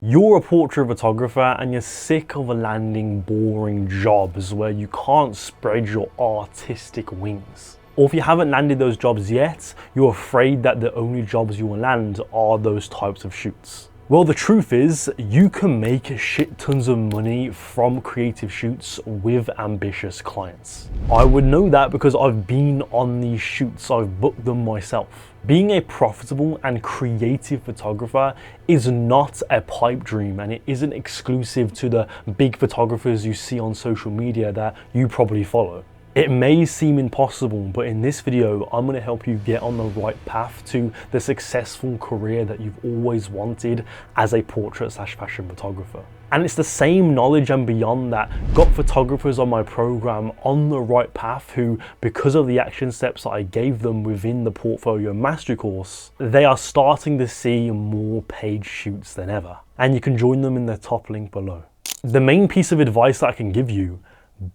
You're a portrait photographer and you're sick of landing boring jobs where you can't spread your artistic wings. Or if you haven't landed those jobs yet, you're afraid that the only jobs you will land are those types of shoots. Well, the truth is, you can make shit tons of money from creative shoots with ambitious clients. I would know that because I've been on these shoots, I've booked them myself. Being a profitable and creative photographer is not a pipe dream, and it isn't exclusive to the big photographers you see on social media that you probably follow. It may seem impossible, but in this video, I'm going to help you get on the right path to the successful career that you've always wanted as a portrait/fashion photographer. And it's the same knowledge and beyond that got photographers on my program on the right path who, because of the action steps that I gave them within the Portfolio Mastery course, they are starting to see more paid shoots than ever. And you can join them in the top link below. The main piece of advice that I can give you: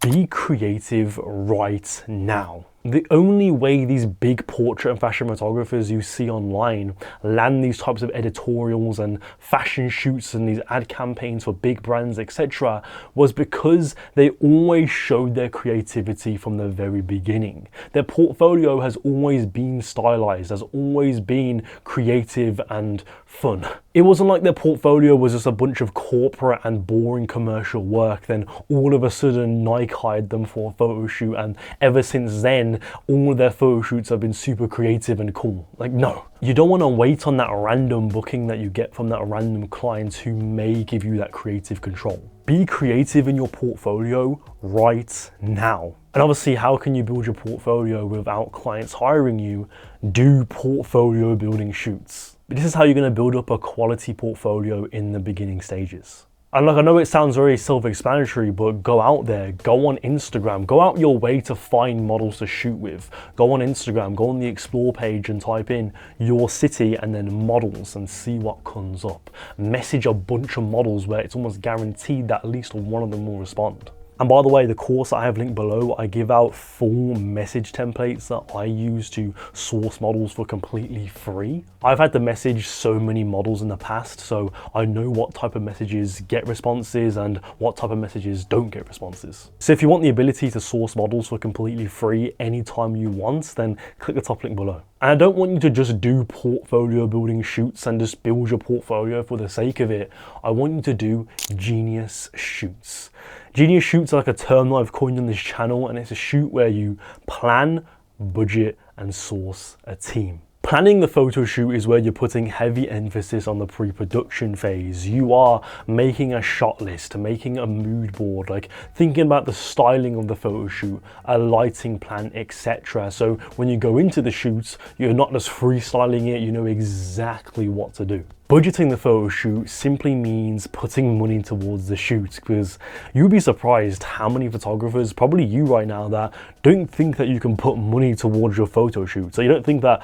be creative right now. The only way these big portrait and fashion photographers you see online land these types of editorials and fashion shoots and these ad campaigns for big brands, etc., was because they always showed their creativity from the very beginning. Their portfolio has always been stylized, has always been creative and fun. It wasn't like their portfolio was just a bunch of corporate and boring commercial work, then all of a sudden Nike hired them for a photo shoot, and ever since then all of their photo shoots have been super creative and cool. Like, no. You don't want to wait on that random booking that you get from that random client who may give you that creative control. Be creative in your portfolio right now. And obviously, how can you build your portfolio without clients hiring you? Do portfolio building shoots. This is how you're going to build up a quality portfolio in the beginning stages. And like, I know it sounds very self-explanatory, but go out there, go on Instagram, go out your way to find models to shoot with. Go on Instagram, go on the explore page and type in your city and then models and see what comes up. Message a bunch of models where it's almost guaranteed that at least one of them will respond. And by the way, the course I have linked below, I give out full message templates that I use to source models for completely free. I've had to message so many models in the past, so I know what type of messages get responses and what type of messages don't get responses. So if you want the ability to source models for completely free anytime you want, then click the top link below. And I don't want you to just do portfolio building shoots and just build your portfolio for the sake of it. I want you to do genius shoots. Genius shoots are like a term that I've coined on this channel, and it's a shoot where you plan, budget, and source a team. Planning the photo shoot is where you're putting heavy emphasis on the pre-production phase. You are making a shot list, making a mood board, like thinking about the styling of the photo shoot, a lighting plan, etc. So when you go into the shoots, you're not just freestyling it, you know exactly what to do. Budgeting the photo shoot simply means putting money towards the shoot, because you'll be surprised how many photographers, probably you right now, that don't think that you can put money towards your photo shoot. So you don't think that,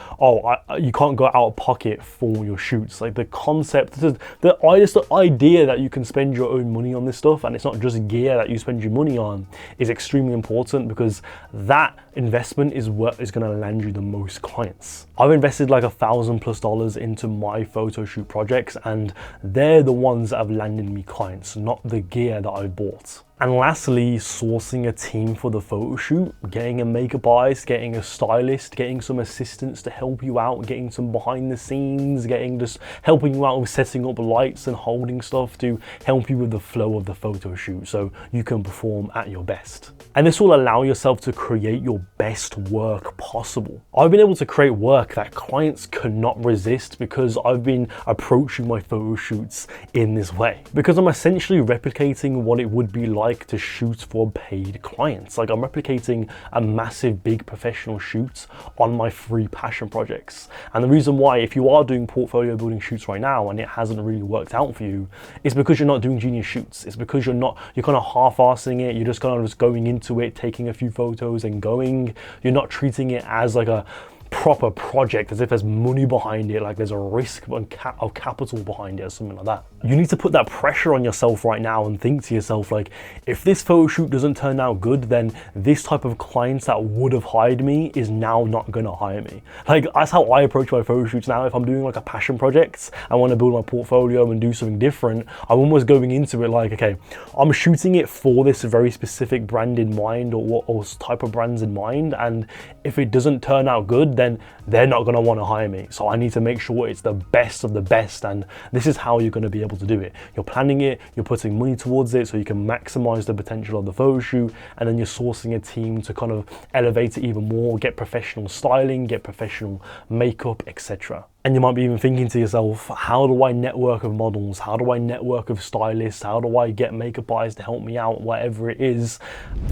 you can't go out of pocket for your shoots. Like, the concept, the idea that you can spend your own money on this stuff, and it's not just gear that you spend your money on, is extremely important, because that investment is what is going to land you the most clients. I've invested like $1,000+ into my photo shoot projects, and they're the ones that have landed me clients, not the gear that I bought. And lastly, sourcing a team for the photo shoot, getting a makeup artist, getting a stylist, getting some assistants to help you out, getting some behind the scenes, just helping you out with setting up lights and holding stuff to help you with the flow of the photo shoot so you can perform at your best. And this will allow yourself to create your best work possible. I've been able to create work that clients could not resist because I've been approaching my photo shoots in this way. Because I'm essentially replicating what it would be like to shoot for paid clients. Like, I'm replicating a massive big professional shoot on my free passion projects. And the reason why, if you are doing portfolio building shoots right now and it hasn't really worked out for you, is because you're not doing genius shoots. It's because you're kind of half-assing it. You're just kind of just going into it, taking a few photos and going. You're not treating it as like a proper project, as if there's money behind it, like there's a risk of capital behind it or something like that. You need to put that pressure on yourself right now and think to yourself, like, if this photo shoot doesn't turn out good, then this type of clients that would have hired me is now not gonna hire me. Like, that's how I approach my photo shoots now. If I'm doing like a passion project, I want to build my portfolio and do something different, I'm almost going into it like, okay, I'm shooting it for this very specific brand in mind, or type of brands in mind, and if it doesn't turn out good, then they're not going to want to hire me. So I need to make sure it's the best of the best, and this is how you're going to be able to do it. You're planning it, you're putting money towards it so you can maximize the potential of the photo shoot, and then you're sourcing a team to kind of elevate it even more, get professional styling, get professional makeup, etc. And you might be even thinking to yourself, how do I network of models? How do I network of stylists? How do I get makeup artists to help me out? Whatever it is,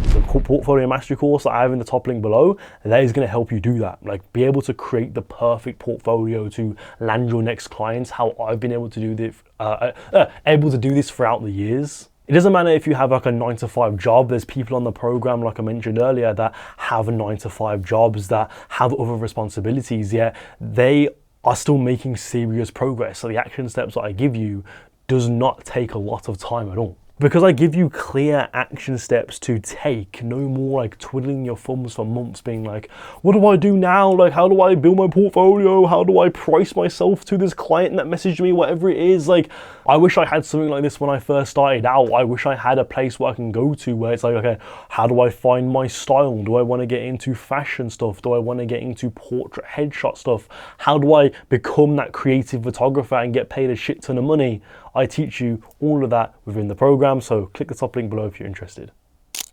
the portfolio mastery course that I have in the top link below, that is going to help you do that. Like, be able to create the perfect portfolio to land your next clients. How I've been able to do this throughout the years. It doesn't matter if you have like a 9-to-5 job. There's people on the program, like I mentioned earlier, that have 9-to-5 jobs, that have other responsibilities, yet they are still making serious progress. So the action steps that I give you does not take a lot of time at all. Because I give you clear action steps to take, no more like twiddling your thumbs for months being like, what do I do now? Like, how do I build my portfolio? How do I price myself to this client that messaged me, whatever it is? Like, I wish I had something like this when I first started out. I wish I had a place where I can go to where it's like, okay, how do I find my style? Do I want to get into fashion stuff? Do I want to get into portrait headshot stuff? How do I become that creative photographer and get paid a shit ton of money? I teach you all of that within the program, so click the top link below if you're interested.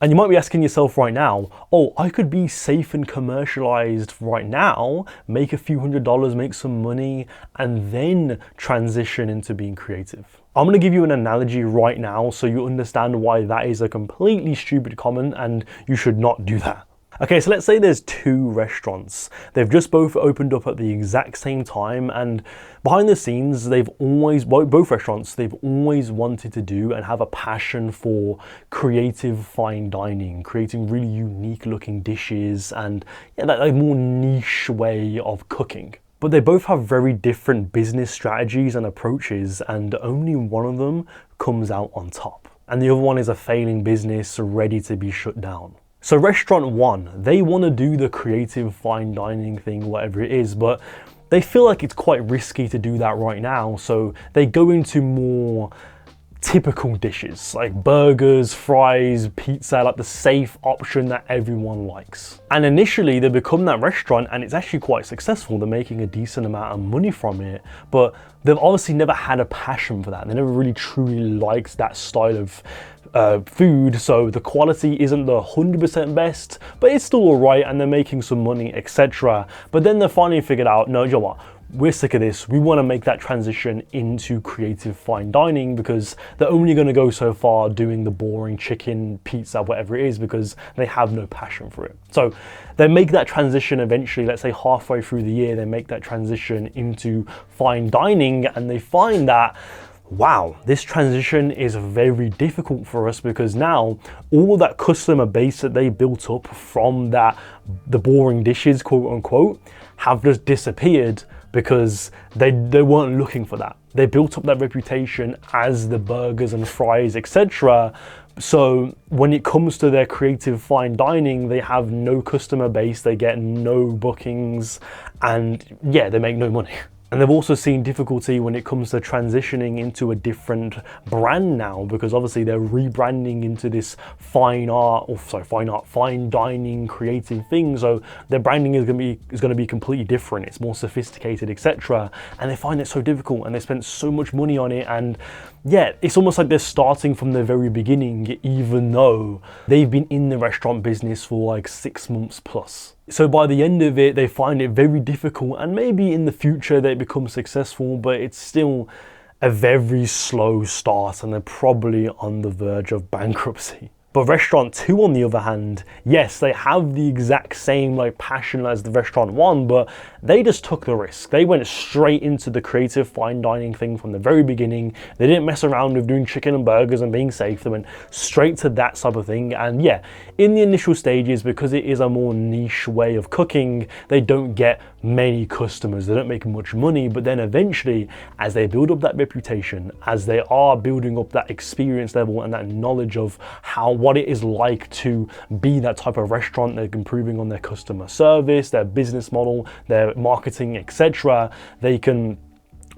And you might be asking yourself right now, oh, I could be safe and commercialized right now, make a few $100s, make some money, and then transition into being creative. I'm gonna give you an analogy right now so you understand why that is a completely stupid comment and you should not do that. Okay, so let's say there's two restaurants. They've just both opened up at the exact same time, and behind the scenes, both restaurants, they've always wanted to do and have a passion for creative fine dining, creating really unique looking dishes and that like more niche way of cooking. But they both have very different business strategies and approaches, and only one of them comes out on top. And the other one is a failing business ready to be shut down. So restaurant one, they want to do the creative fine dining thing, whatever it is, but they feel like it's quite risky to do that right now. So they go into more typical dishes like burgers, fries, pizza, like the safe option that everyone likes. And initially they become that restaurant and it's actually quite successful. They're making a decent amount of money from it, but they've obviously never had a passion for that. They never really truly liked that style of food, so the quality isn't the 100% best, but it's still alright and they're making some money, etc. But then they finally figured out, no, you know what? We're sick of this. We want to make that transition into creative fine dining because they're only going to go so far doing the boring chicken, pizza, whatever it is, because they have no passion for it. So they make that transition eventually, let's say halfway through the year, they make that transition into fine dining and they find that, wow, this transition is very difficult for us because now all that customer base that they built up from the boring dishes, quote unquote, have just disappeared because they weren't looking for that. They built up that reputation as the burgers and fries, etc. So when it comes to their creative fine dining, they have no customer base, they get no bookings, and yeah, they make no money. And they've also seen difficulty when it comes to transitioning into a different brand now, because obviously they're rebranding into this fine dining creative thing. So their branding is going to be completely different. It's more sophisticated, etc. And they find it so difficult, and they spent so much money on it. And yeah, it's almost like they're starting from the very beginning, even though they've been in the restaurant business for like 6 months plus. So by the end of it, they find it very difficult, and maybe in the future they become successful, but it's still a very slow start and they're probably on the verge of bankruptcy. But restaurant two, on the other hand, yes, they have the exact same like passion as the restaurant one, but they just took the risk. They went straight into the creative fine dining thing from the very beginning. They didn't mess around with doing chicken and burgers and being safe. They went straight to that type of thing. And yeah, in the initial stages, because it is a more niche way of cooking, they don't get many customers, they don't make much money, but then eventually, as they build up that reputation, as they are building up that experience level and that knowledge of what it is like to be that type of restaurant, they're improving on their customer service, their business model, their marketing, etc. They can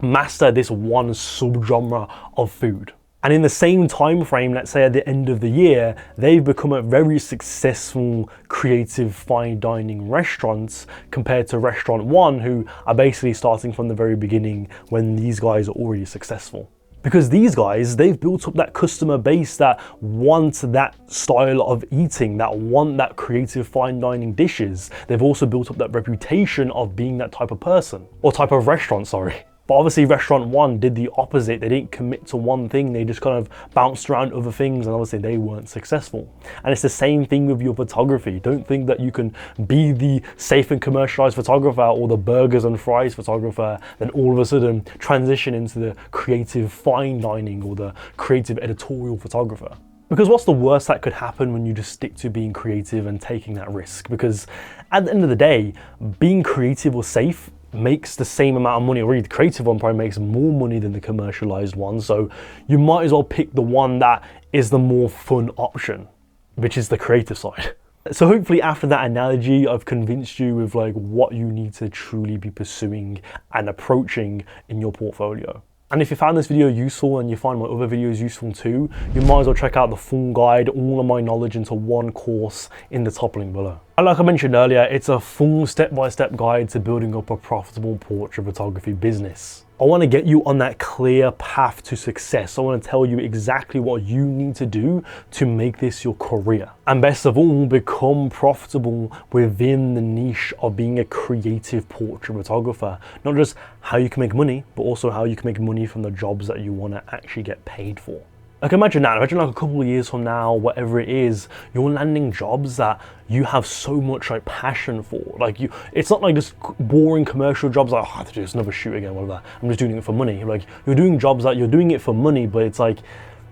master this one subgenre of food. And in the same time frame, let's say at the end of the year, they've become a very successful creative fine dining restaurants compared to restaurant one, who are basically starting from the very beginning when these guys are already successful. Because these guys, they've built up that customer base that want that style of eating, that want that creative fine dining dishes. They've also built up that reputation of being that type of person, or type of restaurant, sorry. But obviously restaurant one did the opposite. They didn't commit to one thing. They just kind of bounced around other things, and obviously they weren't successful. And it's the same thing with your photography. Don't think that you can be the safe and commercialized photographer or the burgers and fries photographer, then all of a sudden transition into the creative fine dining or the creative editorial photographer. Because what's the worst that could happen when you just stick to being creative and taking that risk? Because at the end of the day, being creative or safe makes the same amount of money, or really the creative one probably makes more money than the commercialized one. So you might as well pick the one that is the more fun option, which is the creative side. So hopefully after that analogy, I've convinced you with like what you need to truly be pursuing and approaching in your portfolio. And if you found this video useful and you find my other videos useful too, you might as well check out the full guide, all of my knowledge into one course in the top link below. And like I mentioned earlier, it's a full step-by-step guide to building up a profitable portrait photography business. I want to get you on that clear path to success. I want to tell you exactly what you need to do to make this your career. And best of all, become profitable within the niche of being a creative portrait photographer. Not just how you can make money, but also how you can make money from the jobs that you want to actually get paid for. Like imagine that, imagine like a couple of years from now, whatever it is, you're landing jobs that you have so much like passion for. Like it's not like just boring commercial jobs like, oh, I have to do another shoot again, whatever. I'm just doing it for money. Like you're doing jobs that you're doing it for money, but it's like,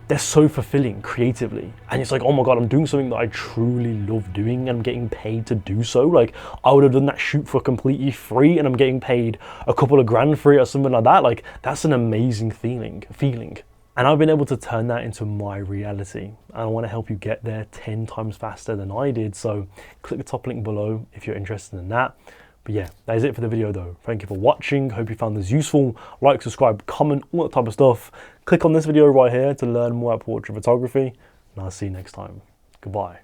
they're so fulfilling creatively. And it's like, oh my God, I'm doing something that I truly love doing and I'm getting paid to do so. Like I would have done that shoot for completely free and I'm getting paid a couple of grand for it or something like that. Like that's an amazing feeling. And I've been able to turn that into my reality. And I want to help you get there 10 times faster than I did. So click the top link below if you're interested in that. But yeah, that is it for the video though. Thank you for watching. Hope you found this useful. Like, subscribe, comment, all that type of stuff. Click on this video right here to learn more about portrait photography. And I'll see you next time. Goodbye.